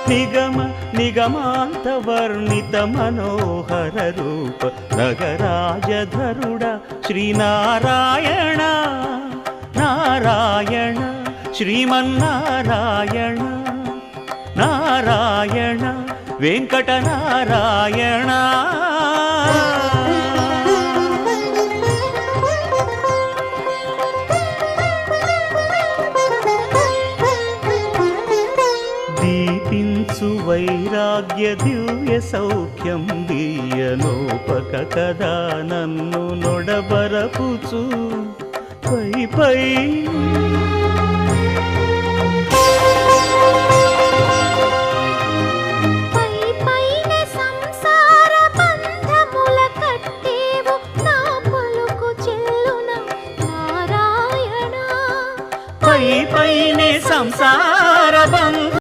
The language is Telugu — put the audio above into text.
నిగమ నిగమాంత వర్ణిత మనోహర రూప నగరాజధరుడ శ్రీనారాయణ నారాయణ శ్రీమన్నారాయణ నారాయణ వెంకటనారాయణ. దీపించు వైరాగ్య దివ్య సౌఖ్యం దీయనోపక కదా నన్ను నొడబరపుచు పై పై